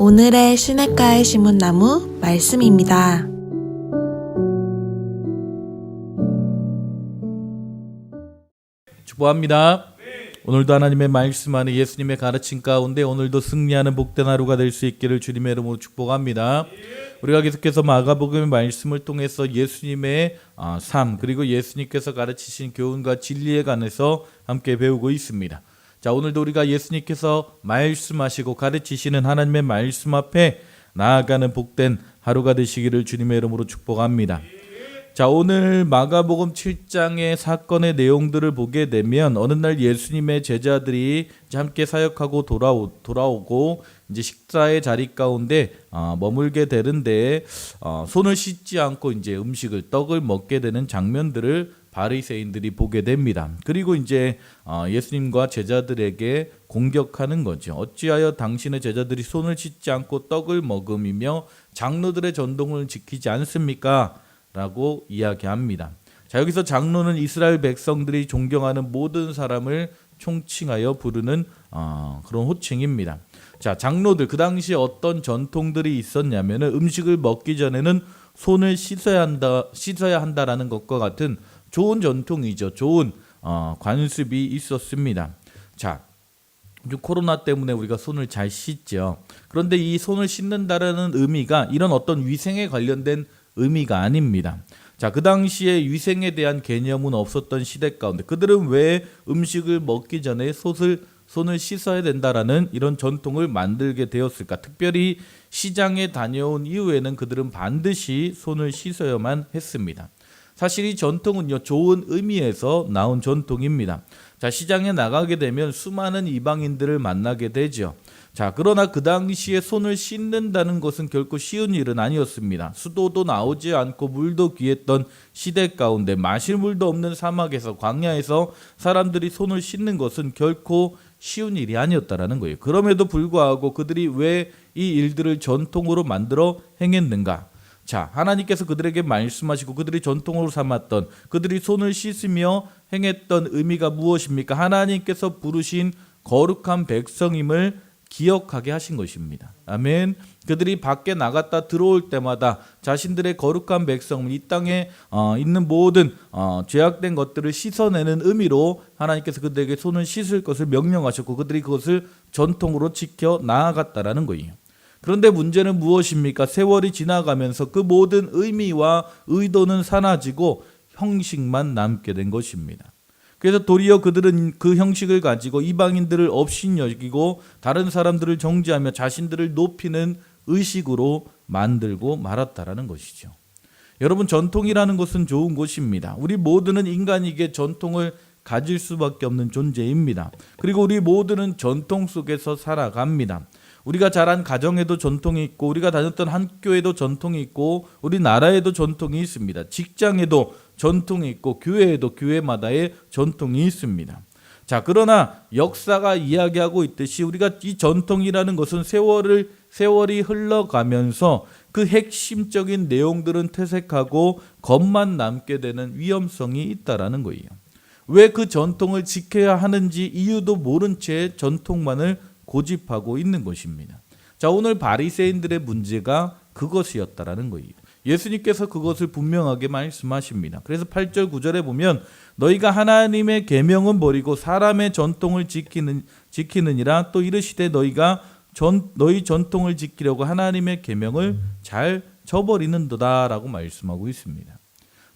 오늘의 시냇가에 심은 나무 말씀입니다. 축복합니다. 오늘도 하나님의 말씀 안에 예수님의 가르침 가운데 오늘도 승리하는 복된 하루가 될 수 있기를 주님의 이름으로 축복합니다. 우리가 계속해서 마가복음의 말씀을 통해서 예수님의 삶 그리고 예수님께서 가르치신 교훈과 진리에 관해서 함께 배우고 있습니다. 자, 오늘도 우리가 예수님께서 말씀하시고 가르치시는 하나님의 말씀 앞에 나아가는 복된 하루가 되시기를 주님의 이름으로 축복합니다. 자, 오늘 마가복음 7장의 사건의 내용들을 보게 되면 어느 날 예수님의 제자들이 이제 함께 사역하고 돌아오고 이제 식사의 자리 가운데 머물게 되는데 손을 씻지 않고 이제 떡을 먹게 되는 장면들을 바리새인들이 보게 됩니다. 그리고 이제 예수님과 제자들에게 공격하는 거죠. 어찌하여 당신의 제자들이 손을 씻지 않고 떡을 먹음이며 장로들의 전통을 지키지 않습니까? 라고 이야기합니다. 자, 여기서 장로는 이스라엘 백성들이 존경하는 모든 사람을 총칭하여 부르는 그런 호칭입니다. 자, 장로들 그 당시에 어떤 전통들이 있었냐면 음식을 먹기 전에는 손을 씻어야 한다라는 것과 같은 좋은 전통이죠. 좋은 관습이 있었습니다. 자, 요즘 코로나 때문에 우리가 손을 잘 씻죠. 그런데 이 손을 씻는다라는 의미가 이런 어떤 위생에 관련된 의미가 아닙니다. 자, 그 당시에 위생에 대한 개념은 없었던 시대 가운데 그들은 왜 음식을 먹기 전에 손을 씻어야 된다라는 이런 전통을 만들게 되었을까? 특별히 시장에 다녀온 이후에는 그들은 반드시 손을 씻어야만 했습니다. 사실 이 전통은요, 좋은 의미에서 나온 전통입니다. 자, 시장에 나가게 되면 수많은 이방인들을 만나게 되죠. 자, 그러나 그 당시에 손을 씻는다는 것은 결코 쉬운 일은 아니었습니다. 수도도 나오지 않고 물도 귀했던 시대 가운데 마실 물도 없는 사막에서 광야에서 사람들이 손을 씻는 것은 결코 쉬운 일이 아니었다라는 거예요. 그럼에도 불구하고 그들이 왜 이 일들을 전통으로 만들어 행했는가? 자, 하나님께서 그들에게 말씀하시고 그들이 전통으로 삼았던 그들이 손을 씻으며 행했던 의미가 무엇입니까? 하나님께서 부르신 거룩한 백성임을 기억하게 하신 것입니다. 아멘. 그들이 밖에 나갔다 들어올 때마다 자신들의 거룩한 백성, 이 땅에 있는 모든 죄악된 것들을 씻어내는 의미로 하나님께서 그들에게 손을 씻을 것을 명령하셨고 그들이 그것을 전통으로 지켜 나아갔다라는 거예요. 그런데 문제는 무엇입니까? 세월이 지나가면서 그 모든 의미와 의도는 사라지고 형식만 남게 된 것입니다. 그래서 도리어 그들은 그 형식을 가지고 이방인들을 업신여기고 다른 사람들을 정죄하며 자신들을 높이는 의식으로 만들고 말았다라는 것이죠. 여러분, 전통이라는 것은 좋은 것입니다. 우리 모두는 인간에게 전통을 가질 수밖에 없는 존재입니다. 그리고 우리 모두는 전통 속에서 살아갑니다. 우리가 자란 가정에도 전통이 있고 우리가 다녔던 학교에도 전통이 있고 우리 나라에도 전통이 있습니다. 직장에도 전통이 있고 교회에도 교회마다의 전통이 있습니다. 자, 그러나 역사가 이야기하고 있듯이 우리가 이 전통이라는 것은 세월이 흘러가면서 그 핵심적인 내용들은 퇴색하고 겉만 남게 되는 위험성이 있다라는 거예요. 왜 그 전통을 지켜야 하는지 이유도 모른 채 전통만을 고집하고 있는 것입니다. 자, 오늘 바리새인들의 문제가 그것이었다라는 거예요. 예수님께서 그것을 분명하게 말씀하십니다. 그래서 8절 9절에 보면 너희가 하나님의 계명은 버리고 사람의 전통을 지키느니라 또 이르시되 너희 전통을 지키려고 하나님의 계명을 잘 저버리는도다라고 말씀하고 있습니다.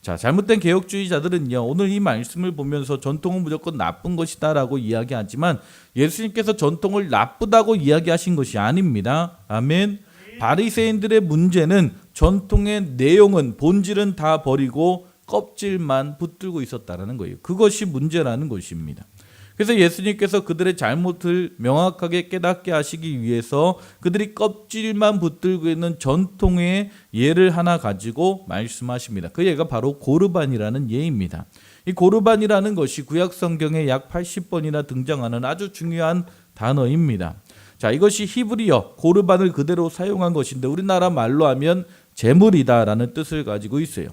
자, 잘못된 개혁주의자들은요, 오늘 이 말씀을 보면서 전통은 무조건 나쁜 것이다라고 이야기하지만 예수님께서 전통을 나쁘다고 이야기하신 것이 아닙니다. 아멘. 바리새인들의 문제는 전통의 내용은 본질은 다 버리고 껍질만 붙들고 있었다라는 거예요. 그것이 문제라는 것입니다. 그래서 예수님께서 그들의 잘못을 명확하게 깨닫게 하시기 위해서 그들이 껍질만 붙들고 있는 전통의 예를 하나 가지고 말씀하십니다. 그 예가 바로 고르반이라는 예입니다. 이 고르반이라는 것이 구약 성경에 약 80번이나 등장하는 아주 중요한 단어입니다. 자, 이것이 히브리어 고르반을 그대로 사용한 것인데 우리나라 말로 하면 제물이다라는 뜻을 가지고 있어요.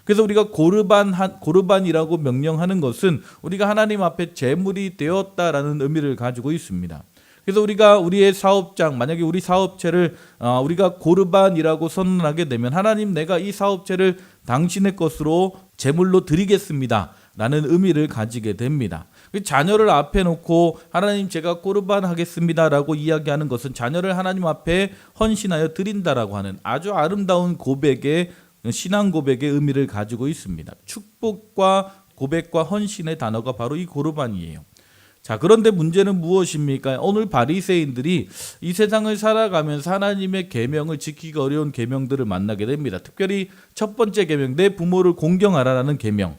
그래서 우리가 고르반이라고 명령하는 것은 우리가 하나님 앞에 제물이 되었다라는 의미를 가지고 있습니다. 그래서 우리가 우리의 사업장, 만약에 우리 사업체를 우리가 고르반이라고 선언하게 되면 하나님, 내가 이 사업체를 당신의 것으로 제물로 드리겠습니다 라는 의미를 가지게 됩니다. 자녀를 앞에 놓고 하나님, 제가 고르반 하겠습니다 라고 이야기하는 것은 자녀를 하나님 앞에 헌신하여 드린다라고 하는 아주 아름다운 고백의, 신앙 고백의 의미를 가지고 있습니다. 축복과 고백과 헌신의 단어가 바로 이 고르반이에요. 자, 그런데 문제는 무엇입니까? 오늘 바리새인들이 이 세상을 살아가면서 하나님의 계명을 지키기 어려운 계명들을 만나게 됩니다. 특별히 첫 번째 계명, 내 부모를 공경하라는 계명.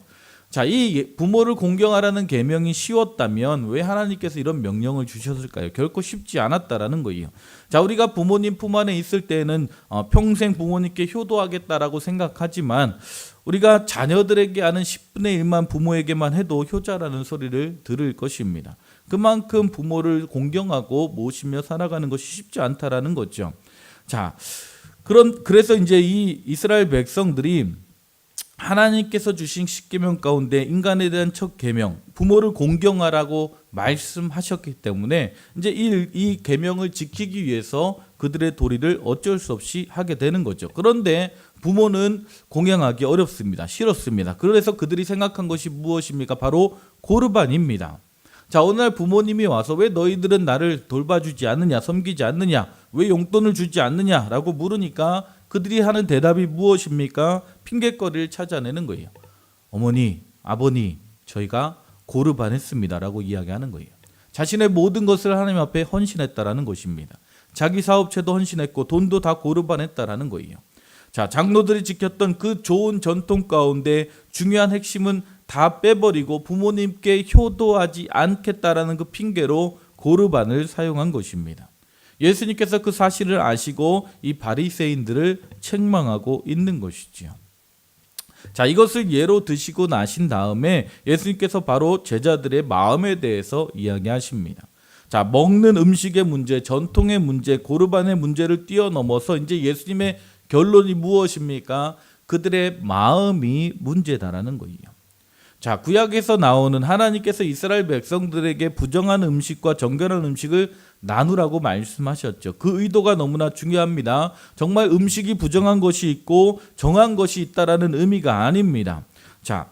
자, 이 부모를 공경하라는 계명이 쉬웠다면 왜 하나님께서 이런 명령을 주셨을까요? 결코 쉽지 않았다라는 거예요. 자, 우리가 부모님 품 안에 있을 때는 평생 부모님께 효도하겠다라고 생각하지만 우리가 자녀들에게 하는 10분의 1만 부모에게만 해도 효자라는 소리를 들을 것입니다. 그만큼 부모를 공경하고 모시며 살아가는 것이 쉽지 않다라는 거죠. 자, 그래서 이제 이 이스라엘 백성들이 하나님께서 주신 10계명 가운데 인간에 대한 첫 계명, 부모를 공경하라고 말씀하셨기 때문에 이제 이 계명을 지키기 위해서 그들의 도리를 어쩔 수 없이 하게 되는 거죠. 그런데 부모는 공경하기 어렵습니다. 싫었습니다. 그래서 그들이 생각한 것이 무엇입니까? 바로 고르반입니다. 자, 어느 날 부모님이 와서 왜 너희들은 나를 돌봐주지 않느냐, 섬기지 않느냐, 왜 용돈을 주지 않느냐라고 물으니까 그들이 하는 대답이 무엇입니까? 핑계거리를 찾아내는 거예요. 어머니, 아버니, 저희가 고르반했습니다라고 이야기하는 거예요. 자신의 모든 것을 하나님 앞에 헌신했다라는 것입니다. 자기 사업체도 헌신했고 돈도 다 고르반했다라는 거예요. 자, 장로들이 지켰던 그 좋은 전통 가운데 중요한 핵심은 다 빼버리고 부모님께 효도하지 않겠다라는 그 핑계로 고르반을 사용한 것입니다. 예수님께서 그 사실을 아시고 이 바리새인들을 책망하고 있는 것이지요. 자, 이것을 예로 드시고 나신 다음에 예수님께서 바로 제자들의 마음에 대해서 이야기하십니다. 자, 먹는 음식의 문제, 전통의 문제, 고르반의 문제를 뛰어넘어서 이제 예수님의 결론이 무엇입니까? 그들의 마음이 문제다라는 거예요. 자, 구약에서 나오는 하나님께서 이스라엘 백성들에게 부정한 음식과 정결한 음식을 나누라고 말씀하셨죠. 그 의도가 너무나 중요합니다. 정말 음식이 부정한 것이 있고 정한 것이 있다라는 의미가 아닙니다. 자,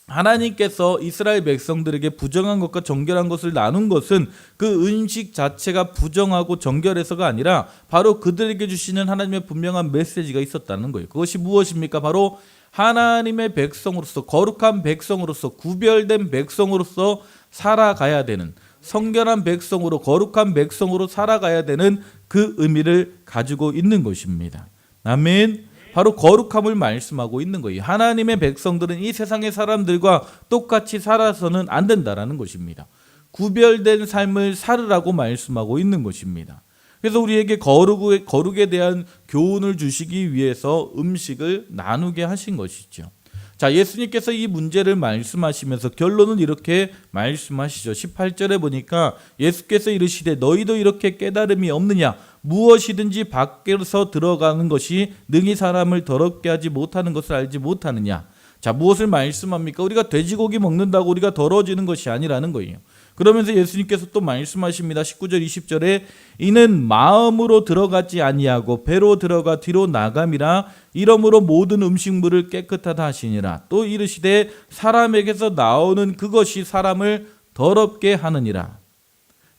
하나님께서 이스라엘 백성들에게 부정한 것과 정결한 것을 나눈 것은 그 음식 자체가 부정하고 정결해서가 아니라 바로 그들에게 주시는 하나님의 분명한 메시지가 있었다는 거예요. 그것이 무엇입니까? 바로 하나님의 백성으로서, 거룩한 백성으로서, 구별된 백성으로서 살아가야 되는, 성결한 백성으로, 거룩한 백성으로 살아가야 되는 그 의미를 가지고 있는 것입니다. 아멘. 바로 거룩함을 말씀하고 있는 거예요. 하나님의 백성들은 이 세상의 사람들과 똑같이 살아서는 안 된다라는 것입니다. 구별된 삶을 살으라고 말씀하고 있는 것입니다. 그래서 우리에게 거룩에 대한 교훈을 주시기 위해서 음식을 나누게 하신 것이죠. 자, 예수님께서 이 문제를 말씀하시면서 결론은 이렇게 말씀하시죠. 18절에 보니까 예수께서 이르시되 너희도 이렇게 깨달음이 없느냐? 무엇이든지 밖에서 들어가는 것이 능히 사람을 더럽게 하지 못하는 것을 알지 못하느냐? 자, 무엇을 말씀합니까? 우리가 돼지고기 먹는다고 우리가 더러워지는 것이 아니라는 거예요. 그러면서 예수님께서 또 말씀하십니다. 19절 20절에 이는 마음으로 들어가지 아니하고 배로 들어가 뒤로 나감이라 이러므로 모든 음식물을 깨끗하다 하시니라. 또 이르시되 사람에게서 나오는 그것이 사람을 더럽게 하느니라.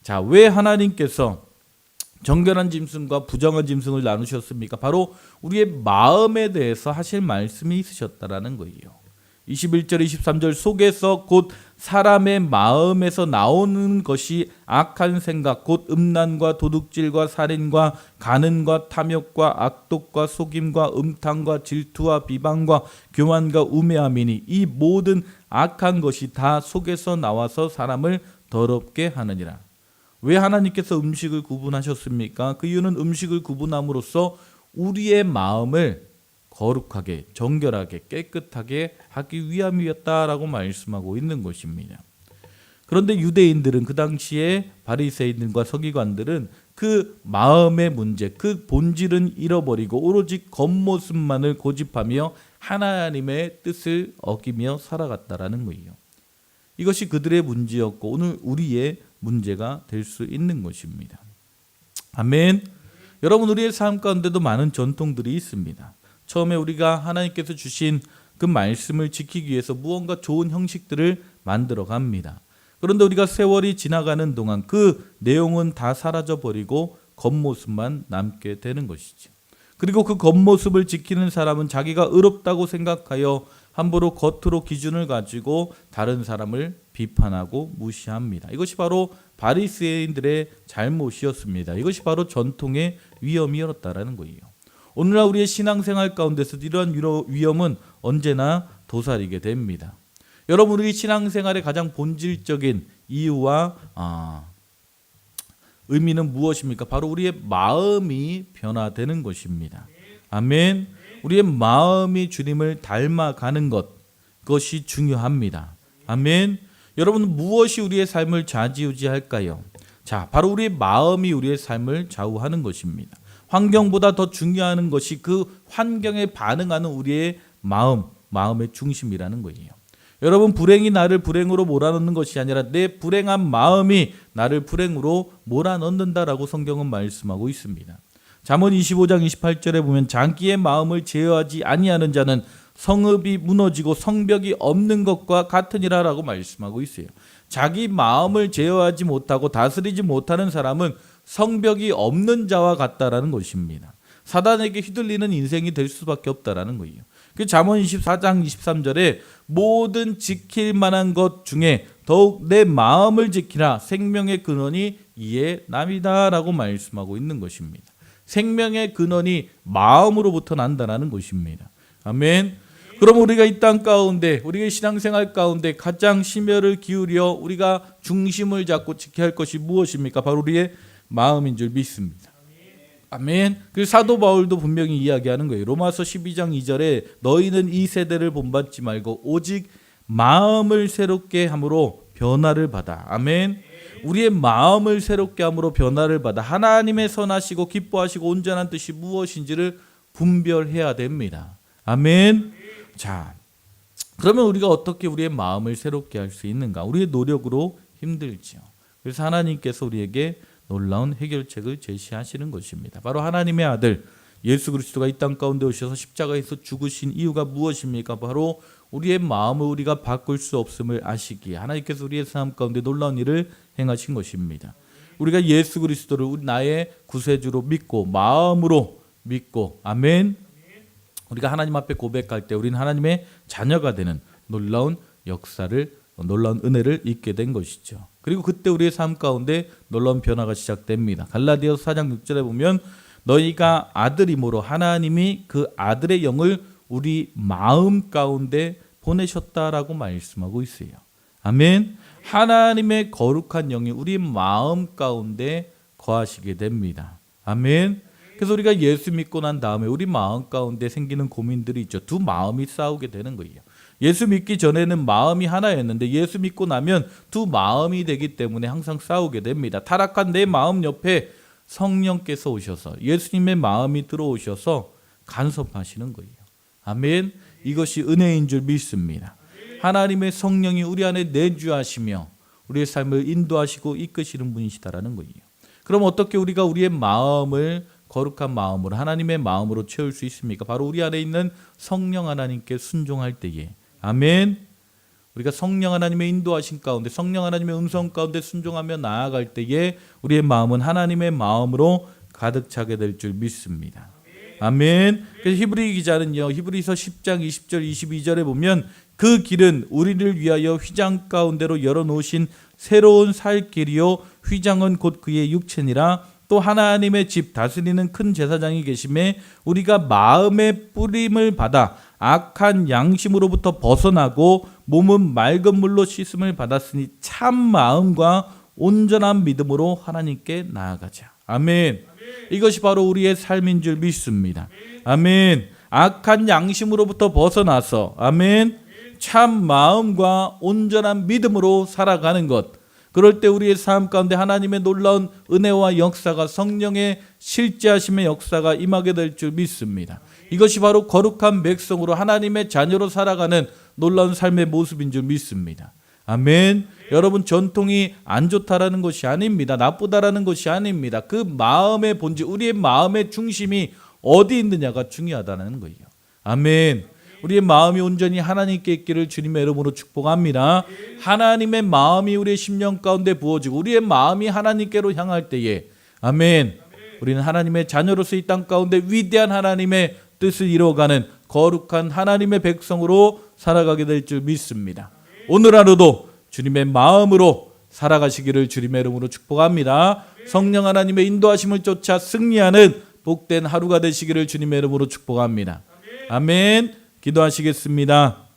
자, 왜 하나님께서 정결한 짐승과 부정한 짐승을 나누셨습니까? 바로 우리의 마음에 대해서 하실 말씀이 있으셨다라는 거예요. 21절 23절 속에서 곧 사람의 마음에서 나오는 것이 악한 생각 곧 음란과 도둑질과 살인과 간음과 탐욕과 악독과 속임과 음탕과 질투와 비방과 교만과 우매함이니 이 모든 악한 것이 다 속에서 나와서 사람을 더럽게 하느니라. 왜 하나님께서 음식을 구분하셨습니까? 그 이유는 음식을 구분함으로써 우리의 마음을 거룩하게, 정결하게, 깨끗하게 하기 위함이었다라고 말씀하고 있는 것입니다. 그런데 유대인들은 그 당시에 바리새인들과 서기관들은 그 마음의 문제, 그 본질은 잃어버리고 오로지 겉모습만을 고집하며 하나님의 뜻을 어기며 살아갔다라는 거예요. 이것이 그들의 문제였고 오늘 우리의 문제가 될 수 있는 것입니다. 아멘. 여러분, 우리의 삶 가운데도 많은 전통들이 있습니다. 처음에 우리가 하나님께서 주신 그 말씀을 지키기 위해서 무언가 좋은 형식들을 만들어 갑니다. 그런데 우리가 세월이 지나가는 동안 그 내용은 다 사라져 버리고 겉모습만 남게 되는 것이죠. 그리고 그 겉모습을 지키는 사람은 자기가 의롭다고 생각하여 함부로 겉으로 기준을 가지고 다른 사람을 비판하고 무시합니다. 이것이 바로 바리새인들의 잘못이었습니다. 이것이 바로 전통의 위험이었다라는 거예요. 오늘날 우리의 신앙생활 가운데서 이러한 위험은 언제나 도사리게 됩니다. 여러분, 우리 신앙생활의 가장 본질적인 이유와 의미는 무엇입니까? 바로 우리의 마음이 변화되는 것입니다. 아멘. 우리의 마음이 주님을 닮아가는 것, 그것이 중요합니다. 아멘. 여러분, 무엇이 우리의 삶을 좌지우지할까요? 자, 바로 우리의 마음이 우리의 삶을 좌우하는 것입니다. 환경보다 더 중요한 것이 그 환경에 반응하는 우리의 마음의 중심이라는 거예요. 여러분, 불행이 나를 불행으로 몰아넣는 것이 아니라 내 불행한 마음이 나를 불행으로 몰아넣는다라고 성경은 말씀하고 있습니다. 잠언 25장 28절에 보면 장기의 마음을 제어하지 아니하는 자는 성읍이 무너지고 성벽이 없는 것과 같으니라라고 말씀하고 있어요. 자기 마음을 제어하지 못하고 다스리지 못하는 사람은 성벽이 없는 자와 같다라는 것입니다. 사단에게 휘둘리는 인생이 될 수밖에 없다라는 거예요. 그 잠언 24장 23절에 모든 지킬 만한 것 중에 더욱 내 마음을 지키라 생명의 근원이 이에 남이다라고 말씀하고 있는 것입니다. 생명의 근원이 마음으로부터 난다라는 것입니다. 아멘. 그럼 우리가 이 땅 가운데, 우리의 신앙생활 가운데 가장 심혈을 기울여 우리가 중심을 잡고 지켜야 할 것이 무엇입니까? 바로 우리의 마음인 줄 믿습니다. 아멘. 그 사도 바울도 분명히 이야기하는 거예요. 로마서 12장 2절에 너희는 이 세대를 본받지 말고 오직 마음을 새롭게 함으로 변화를 받아. 아멘. 우리의 마음을 새롭게 함으로 변화를 받아 하나님의 선하시고 기뻐하시고 온전한 뜻이 무엇인지를 분별해야 됩니다. 아멘. 자, 그러면 우리가 어떻게 우리의 마음을 새롭게 할 수 있는가? 우리의 노력으로 힘들지요. 그래서 하나님께서 우리에게 놀라운 해결책을 제시하시는 것입니다. 바로 하나님의 아들 예수 그리스도가 이 땅 가운데 오셔서 십자가에서 죽으신 이유가 무엇입니까? 바로 우리의 마음을 우리가 바꿀 수 없음을 아시기에 하나님께서 우리의 삶 가운데 놀라운 일을 행하신 것입니다. 우리가 예수 그리스도를 나의 구세주로 믿고 마음으로 믿고 아멘. 우리가 하나님 앞에 고백할 때 우리는 하나님의 자녀가 되는 놀라운 역사를, 놀라운 은혜를 입게 된 것이죠. 그리고 그때 우리의 삶 가운데 놀라운 변화가 시작됩니다. 갈라디아서 4장 6절에 보면 너희가 아들이므로 하나님이 그 아들의 영을 우리 마음 가운데 보내셨다라고 말씀하고 있어요. 아멘. 하나님의 거룩한 영이 우리 마음 가운데 거하시게 됩니다. 아멘. 그래서 우리가 예수 믿고 난 다음에 우리 마음 가운데 생기는 고민들이 있죠. 두 마음이 싸우게 되는 거예요. 예수 믿기 전에는 마음이 하나였는데 예수 믿고 나면 두 마음이 되기 때문에 항상 싸우게 됩니다. 타락한 내 마음 옆에 성령께서 오셔서 예수님의 마음이 들어오셔서 간섭하시는 거예요. 아멘. 이것이 은혜인 줄 믿습니다. 하나님의 성령이 우리 안에 내주하시며 우리의 삶을 인도하시고 이끄시는 분이시다라는 거예요. 그럼 어떻게 우리가 우리의 마음을 거룩한 마음으로 하나님의 마음으로 채울 수 있습니까? 바로 우리 안에 있는 성령 하나님께 순종할 때에 아멘. 우리가 성령 하나님의 인도하신 가운데 성령 하나님의 음성 가운데 순종하며 나아갈 때에 우리의 마음은 하나님의 마음으로 가득 차게 될 줄 믿습니다. 아멘. 그래서 히브리 기자는요, 히브리서 10장 20절 22절에 보면 그 길은 우리를 위하여 휘장 가운데로 열어놓으신 새로운 살 길이요 휘장은 곧 그의 육체니라. 또 하나님의 집 다스리는 큰 제사장이 계심에 우리가 마음의 뿌림을 받아 악한 양심으로부터 벗어나고 몸은 맑은 물로 씻음을 받았으니 참 마음과 온전한 믿음으로 하나님께 나아가자. 아멘. 이것이 바로 우리의 삶인 줄 믿습니다. 아멘. 악한 양심으로부터 벗어나서 아멘. 참 마음과 온전한 믿음으로 살아가는 것. 그럴 때 우리의 삶 가운데 하나님의 놀라운 은혜와 역사가 성령의 실제하심의 역사가 임하게 될 줄 믿습니다. 이것이 바로 거룩한 백성으로 하나님의 자녀로 살아가는 놀라운 삶의 모습인 줄 믿습니다. 아멘. 여러분, 전통이 안 좋다라는 것이 아닙니다. 나쁘다라는 것이 아닙니다. 그 마음의 본질, 우리의 마음의 중심이 어디 있느냐가 중요하다는 거예요. 아멘. 우리의 마음이 온전히 하나님께 있기를 주님의 이름으로 축복합니다. 하나님의 마음이 우리의 심령 가운데 부어지고 우리의 마음이 하나님께로 향할 때에, 아멘, 우리는 하나님의 자녀로서 이 땅 가운데 위대한 하나님의 뜻을 이루어가는 거룩한 하나님의 백성으로 살아가게 될 줄 믿습니다. 오늘 하루도 주님의 마음으로 살아가시기를 주님의 이름으로 축복합니다. 성령 하나님의 인도하심을 쫓아 승리하는 복된 하루가 되시기를 주님의 이름으로 축복합니다. 아멘. 기도하시겠습니다.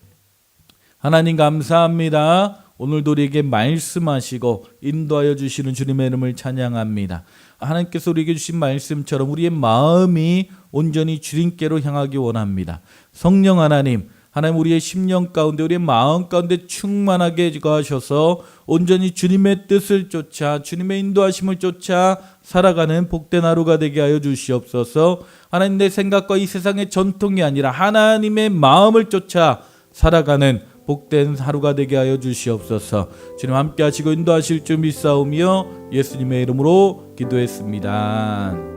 하나님 감사합니다. 오늘도 우리에게 말씀하시고 인도하여 주시는 주님의 이름을 찬양합니다. 하나님께서 우리에게 주신 말씀처럼 우리의 마음이 온전히 주님께로 향하기 원합니다. 성령 하나님, 하나님 우리의 심령 가운데 우리의 마음 가운데 충만하게 거하셔서 온전히 주님의 뜻을 쫓아 주님의 인도하심을 쫓아 살아가는 복된 하루가 되게 하여 주시옵소서. 하나님, 내 생각과 이 세상의 전통이 아니라 하나님의 마음을 쫓아 살아가는 복된 하루가 되게 하여 주시옵소서. 주님 함께 하시고 인도하실 줄 믿사오며 예수님의 이름으로 기도했습니다.